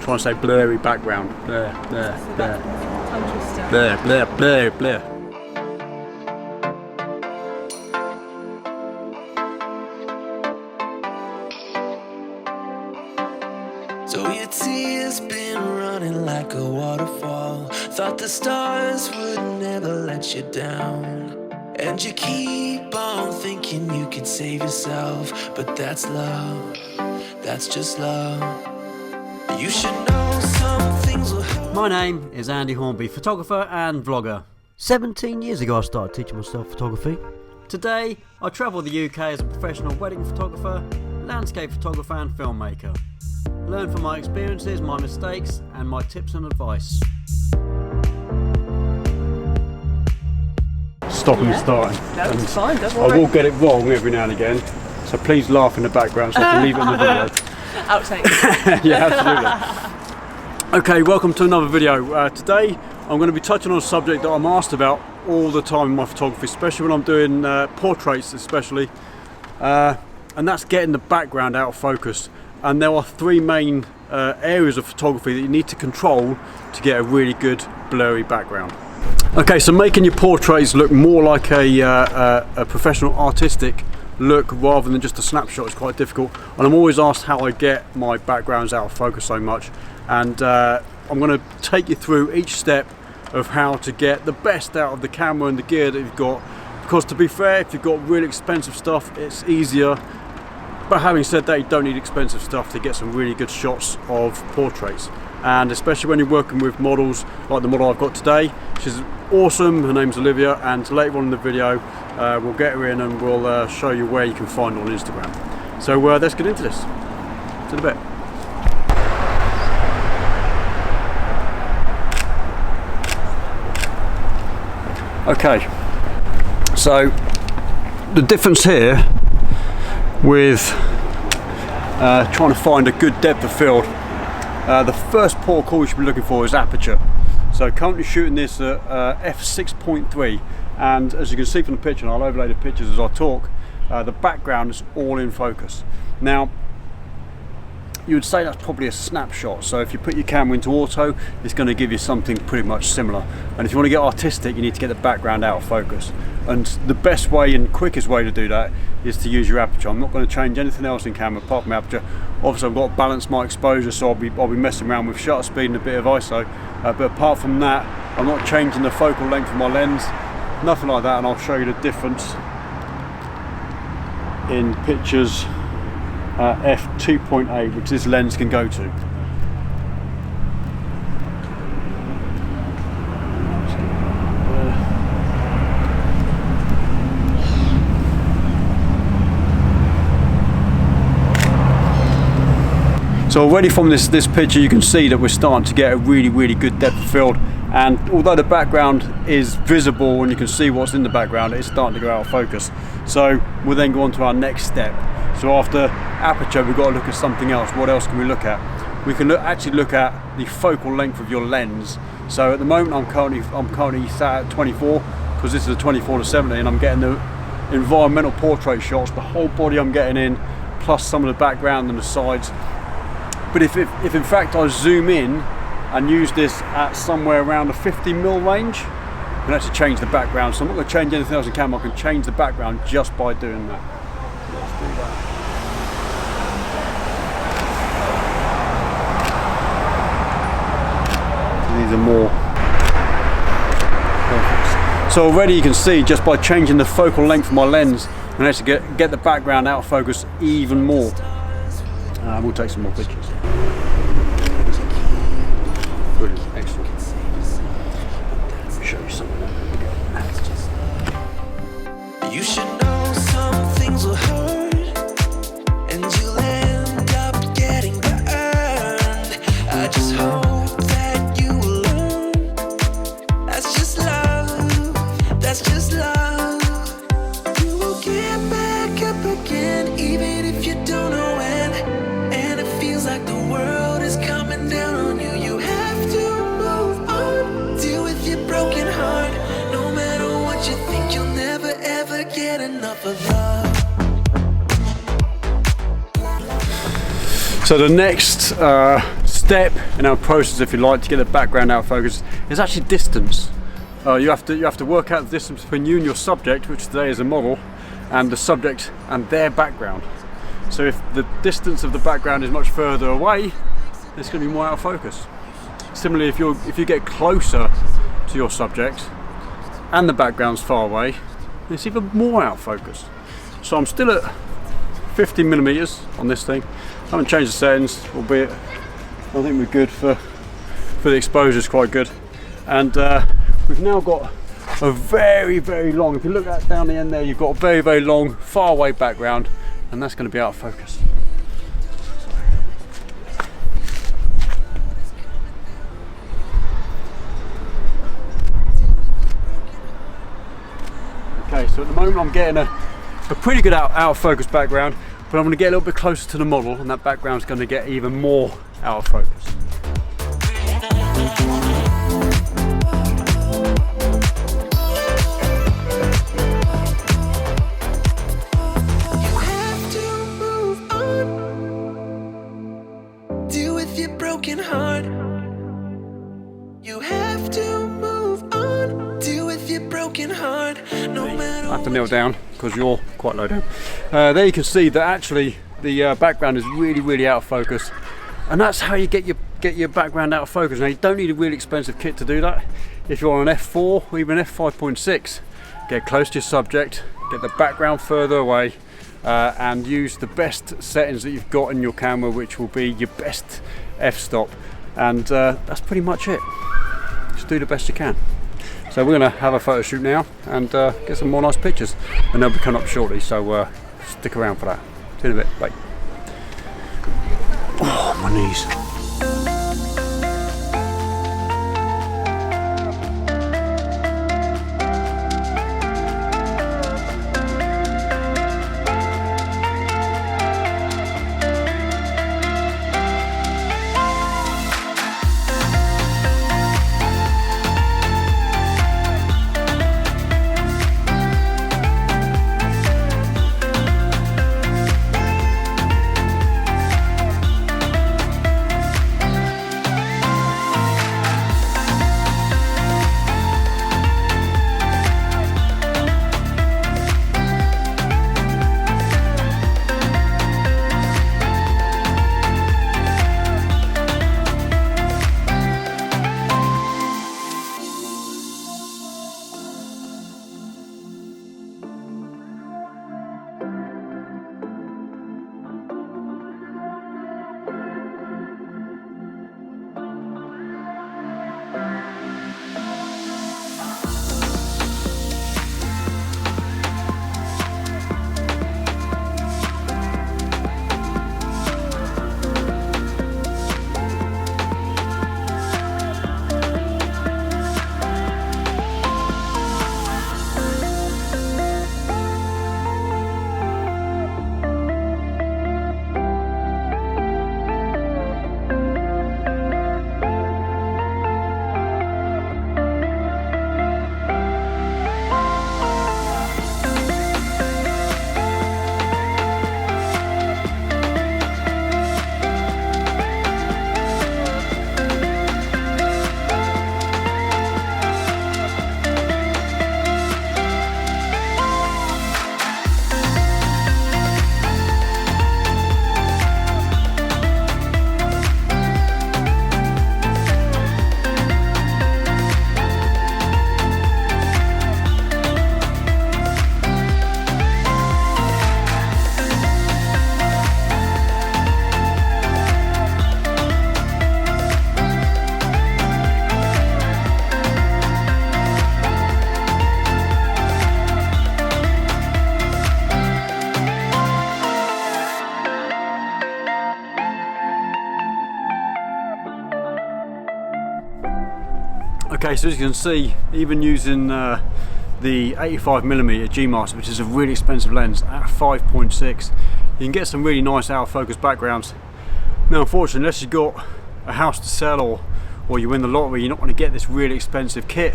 trying to say blurry background. Blur, blur, blur. Blur, blur, blur, blur. So your tears been running like a waterfall. Thought the stars would never let you down. And you keep on thinking you could save yourself. But that's love, that's just love. You should know some things will happen. My name is Andy Hornby, photographer and vlogger. 17 years ago I started teaching myself photography. Today I travel the UK as a professional wedding photographer, landscape photographer and filmmaker. Learn from my experiences, my mistakes and my tips and advice. Stop and starting. That's fine, don't worry. I will get it wrong every now and again, so please laugh in the background so I can leave it in the video. Outtakes. Yeah, absolutely. Okay, welcome to another video. Today I'm going to be touching on a subject that I'm asked about all the time in my photography, especially when I'm doing portraits especially, and that's getting the background out of focus. And there are three main areas of photography that you need to control to get a really good blurry background. Okay, so making your portraits look more like a professional artistic look rather than just a snapshot is quite difficult, and I'm always asked how I get my backgrounds out of focus so much, and I'm going to take you through each step of how to get the best out of the camera and the gear that you've got, because to be fair, if you've got really expensive stuff it's easier, but having said that, you don't need expensive stuff to get some really good shots of portraits. And especially when you're working with models like the model I've got today. She's awesome, her name's Olivia, and later on in the video we'll get her in and we'll show you where you can find her on Instagram. So let's get into this. To the bit. Okay, so the difference here with trying to find a good depth of field, the first protocol you should be looking for is aperture. So currently shooting this at f6.3, and as you can see from the picture, and I'll overlay the pictures as I talk, the background is all in focus. Now you would say that's probably a snapshot, so if you put your camera into auto it's going to give you something pretty much similar, and if you want to get artistic you need to get the background out of focus, and the best way and quickest way to do that is to use your aperture. I'm not going to change anything else in camera apart from aperture. Obviously I've got to balance my exposure, so I'll be messing around with shutter speed and a bit of ISO, but apart from that I'm not changing the focal length of my lens, nothing like that, and I'll show you the difference in pictures f2.8, which this lens can go to. So already from this picture you can see that we're starting to get a really good depth of field, and although the background is visible and you can see what's in the background, it's starting to go out of focus. So we'll then go on to our next step. So after aperture we've got to look at something else. What else can we look at? We can actually look at the focal length of your lens. So at the moment I'm currently sat at 24, because this is a 24-70, and I'm getting the environmental portrait shots, the whole body I'm getting in, plus some of the background and the sides. But if in fact I zoom in and use this at somewhere around the 50mm range, I can actually change the background. So I'm not going to change anything else in camera, I can change the background just by doing that. Let's do that. These are more perfect. So already you can see just by changing the focal length of my lens, I can actually get the background out of focus even more. We'll take some more pictures. Brilliant, excellent. Let me show you something. You should know some things will hurt, and you'll end up getting burned. I just hope that you will learn. That's just love, that's just love. You will get back up again, even if you don't know when. And it feels like the world is coming down on you. You have to move on, deal with your broken heart. No matter what you think, you'll never ever get enough of love. So the next step in our process, if you like, to get the background out of focus is actually distance. You have to work out the distance between you and your subject, which today is a model, and the subject and their background. So if the distance of the background is much further away, it's going to be more out of focus. Similarly, if you get closer to your subject and the background's far away, it's even more out of focus. So I'm still at 50mm on this thing. I haven't changed the settings, albeit I think we're good for the exposure is quite good. And we've now got a very, very long, if you look at down the end there, you've got a very, very long, far away background, and that's going to be out of focus. Okay, so at the moment I'm getting a pretty good out of focus background, but I'm going to get a little bit closer to the model, and that background's going to get even more out of focus. Broken heart. You have to move on. Deal with your broken heart. No matter. I have to kneel down because you're quite low down. There you can see that actually the background is really, really out of focus, and that's how you get your background out of focus. Now you don't need a really expensive kit to do that. If you're on f4 or even f5.6, get close to your subject, get the background further away, and use the best settings that you've got in your camera, which will be your best f-stop, and that's pretty much it. Just do the best you can. So we're going to have a photo shoot now and get some more nice pictures, and they'll be coming up shortly, so stick around for that. See you in a bit. Bye. Oh, my knees. Okay, so as you can see, even using the 85mm G Master, which is a really expensive lens, at 5.6, you can get some really nice out of focus backgrounds. Now unfortunately, unless you've got a house to sell or you win the lottery, you're not going to get this really expensive kit.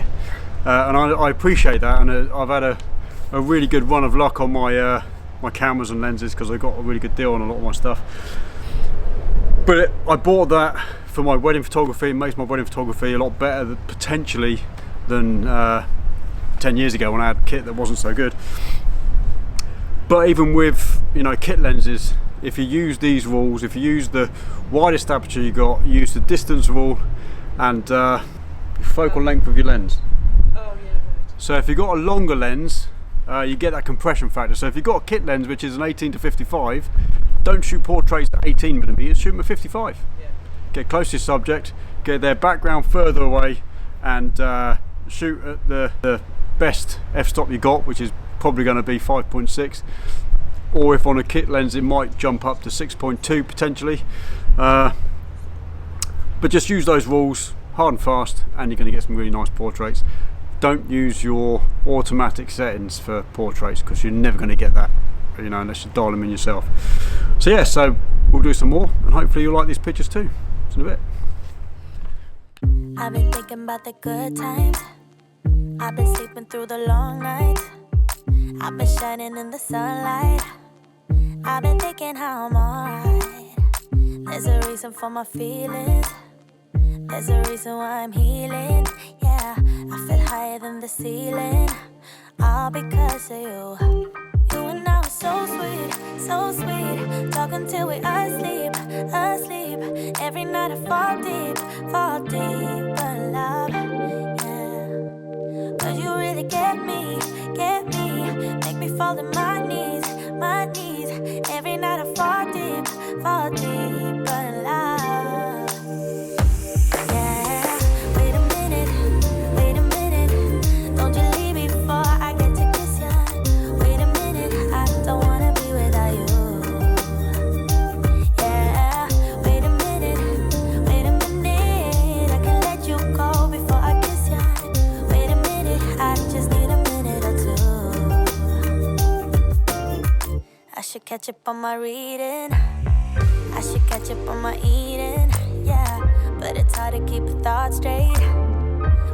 And I appreciate that, and I've had a really good run of luck on my my cameras and lenses because I got a really good deal on a lot of my stuff. But I bought that for my wedding photography. It makes my wedding photography a lot better potentially than 10 years ago when I had a kit that wasn't so good. But even with, you know, kit lenses, if you use these rules, if you use the widest aperture you got, use the distance rule and focal length of your lens. Oh yeah, right. So if you've got a longer lens, you get that compression factor. So if you've got a kit lens which is an 18 to 55, don't shoot portraits at 18mm, shoot them at 55. Yeah. Get close to your subject, get their background further away, and shoot at the best f-stop you got, which is probably going to be 5.6, or if on a kit lens it might jump up to 6.2 potentially. But just use those rules hard and fast and you're going to get some really nice portraits. Don't use your automatic settings for portraits because you're never going to get that, you know, unless you dial them in yourself. So yeah, so we'll do some more and hopefully you'll like these pictures too. See you in a bit. I've been thinking about the good times. I've been sleeping through the long nights. I've been shining in the sunlight. I've been thinking how I'm alright. There's a reason for my feelings. There's a reason why I'm healing. Yeah, I feel higher than the ceiling. All because of you. You and I were so sweet, so sweet. Talking till we asleep, asleep. Every night I fall deep, but love, yeah. Cause you really get me, make me fall to my knees, my knees. Every night I fall deep, but love, yeah. Wait a minute, don't you leave me before I get to kiss ya. Wait a minute, I don't wanna be without you. Yeah, wait a minute, I can let you go before I kiss ya. Wait a minute, I just need a minute or two. I should catch up on my reading. I should catch up on my eating. Yeah, but it's hard to keep a thought straight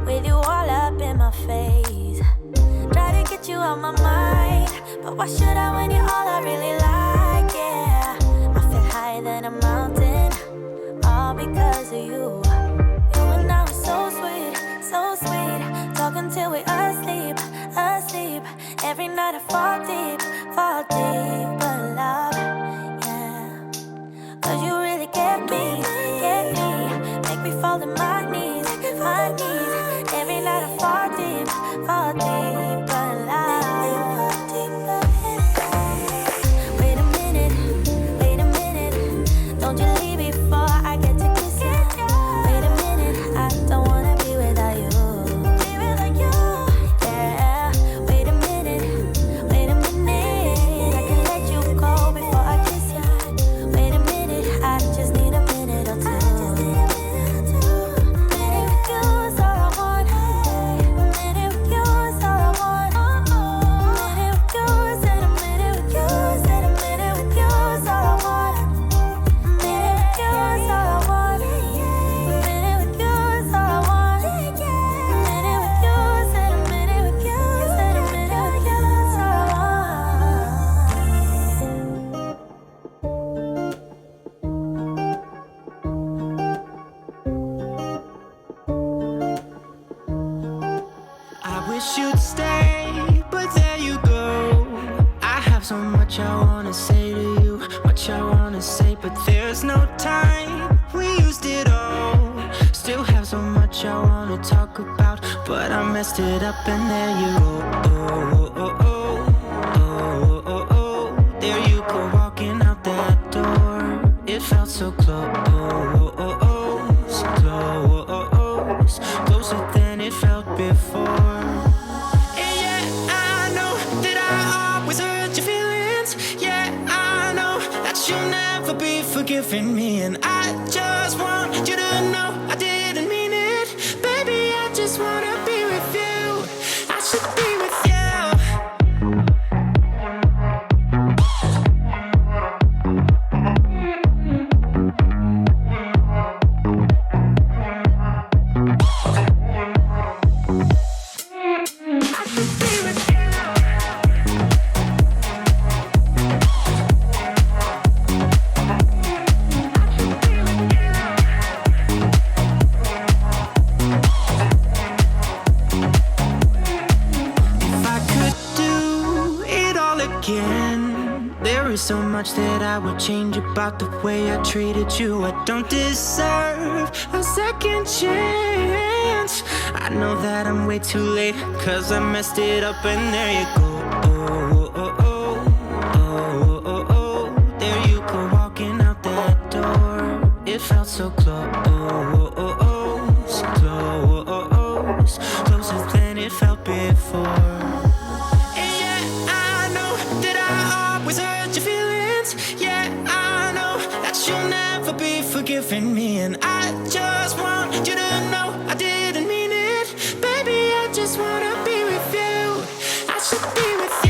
with you all up in my face. Try to get you out my mind, but why should I when you're all I really like? Yeah, I feel higher than a mountain, all because of you. You and I were so sweet, talking till we asleep. Every night I fall deep, but love, yeah. Cause you really get me, make me fall to my knees, my knees. Every night I fall deep, but love. Wait a minute, don't you leave before I get to kiss you. Wait a minute, I don't wanna be without you. Yeah, wait a minute, I can let you go before I kiss you. Wait a minute, I just need a minute or two. Minute with you is all I want. Minute with you is all I want. Minute with you, said a minute with you, said a minute with you is all I want. Minute with you is all I want. Minute with you is all I want. Minute with you, said a minute with you, said a minute with you is all I I wish you'd stay, but there you go. I have so much I wanna say to you, much I wanna say, but there's no time. We used it all. Still have so much I wanna talk about, but I messed it up and there you go. There you go, walking out that door. It felt so close, closer than it felt before. And yeah, I know that I always hurt your feelings. Yeah, I know that you'll never be forgiving me, and I just want you to know I didn't mean it. Baby, I just wanna be with you. I should be with you. much that I would change about the way I treated you. I don't deserve a second chance. I know that I'm way too late, cause I messed it up and there you go. Oh, oh, oh, oh, oh, oh. There you go, walking out that door. It felt so close, oh, oh, oh, so close, closer than it felt before. And yeah, I know that I always hurt your feelings. Yeah, I know that you'll never be forgiving me, and I just want you to know I didn't mean it. Baby, I just wanna be with you. I should be with you.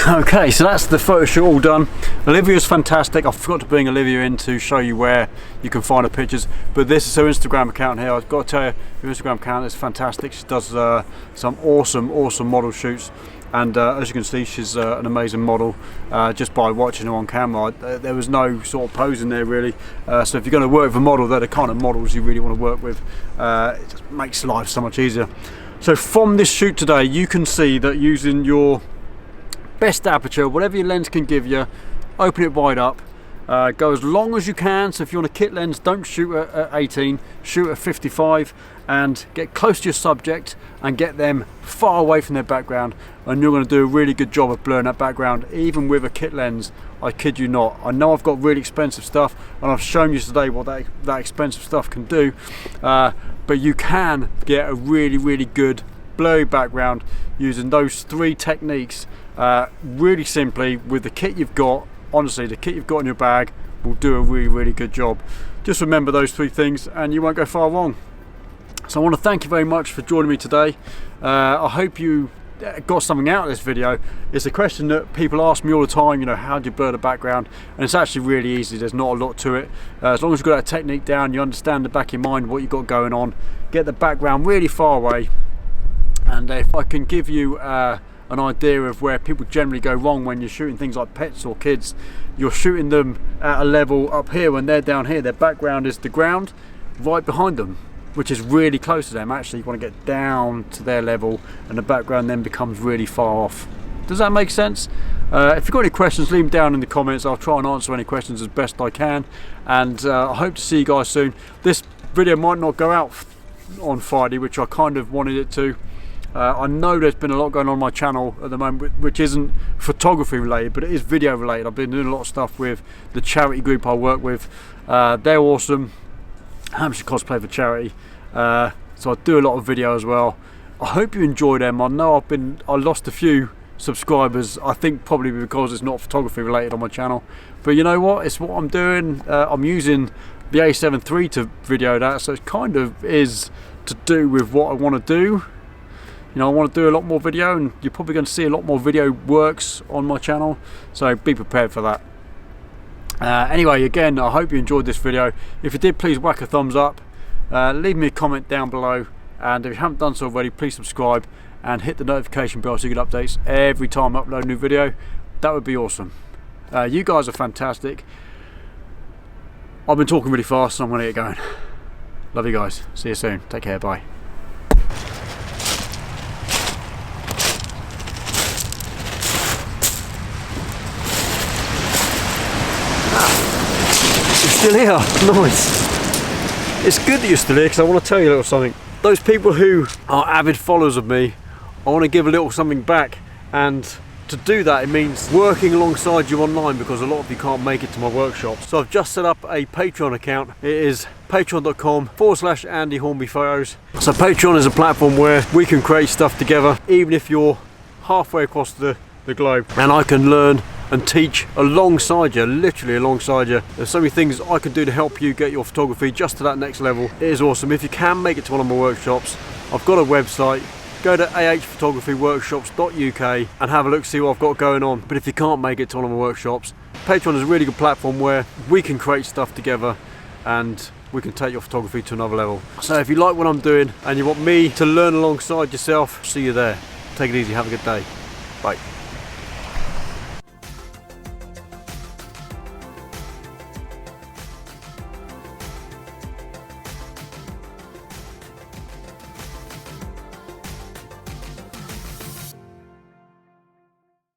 Okay, so that's the photo shoot all done. Olivia's fantastic. I forgot to bring Olivia in to show you where you can find her pictures, but this is her Instagram account here. I've got to tell you, her Instagram account is fantastic. She does some awesome model shoots, and as you can see, she's an amazing model. Just by watching her on camera, there was no sort of posing there really. So if you're going to work with a model, they're the kind of models you really want to work with. It just makes life so much easier. So from this shoot today, you can see that using your best aperture, whatever your lens can give you, open it wide up, go as long as you can. So if you want a kit lens, don't shoot at 18, shoot at 55, and get close to your subject and get them far away from their background, and you're going to do a really good job of blurring that background even with a kit lens. I kid you not. I know I've got really expensive stuff and I've shown you today what that expensive stuff can do, but you can get a really good blurry background using those three techniques really simply with the kit you've got. Honestly, the kit you've got in your bag will do a really good job. Just remember those three things and you won't go far wrong. So I want to thank you very much for joining me today. I hope you got something out of this video. It's a question that people ask me all the time, you know, how do you blur the background? And it's actually really easy. There's not a lot to it. As long as you've got that technique down, you understand the back of your mind what you've got going on, get the background really far away. And if I can give you an idea of where people generally go wrong when you're shooting things like pets or kids, you're shooting them at a level up here when they're down here. Their background is the ground right behind them. which is really close to them. Actually, you want to get down to their level, and the background then becomes really far off. Does that make sense? If you've got any questions, leave them down in the comments. I'll try and answer any questions as best I can, and I hope to see you guys soon. This video might not go out on Friday, which I kind of wanted it to. I know there's been a lot going on my channel at the moment, which isn't photography related, but it is video related. I've been doing a lot of stuff with the charity group I work with. They're awesome. Hampshire Cosplay for Charity. So I do a lot of video as well. I hope you enjoy them. I know I lost a few subscribers, I think probably because it's not photography related on my channel, but you know what, it's what I'm doing. I'm using the A7iii to video that, so it kind of is to do with what I want to do. You know, I want to do a lot more video, and you're probably going to see a lot more video works on my channel, so be prepared for that. Anyway, again, I hope you enjoyed this video. If you did, please whack a thumbs up, leave me a comment down below, and if you haven't done so already, please subscribe and hit the notification bell so you get updates every time I upload a new video. That would be awesome. You guys are fantastic. I've been talking really fast, so I'm going to get going. Love you guys. See you soon. Take care. Bye. You're still here. Nice. It's good that you're still here, because I want to tell you a little something. Those people who are avid followers of me, I want to give a little something back, and to do that it means working alongside you online, because a lot of you can't make it to my workshop. So I've just set up a Patreon account. It is patreon.com/Andy Hornby Photos. So Patreon is a platform where we can create stuff together, even if you're halfway across the globe, and I can learn and teach alongside you, literally alongside you. There's so many things I can do to help you get your photography just to that next level. It is awesome. If you can make it to one of my workshops, I've got a website. Go to ahphotographyworkshops.uk and have a look, see what I've got going on. But if you can't make it to one of my workshops, Patreon is a really good platform where we can create stuff together and we can take your photography to another level. So if you like what I'm doing and you want me to learn alongside yourself, see you there. Take it easy, have a good day. Bye.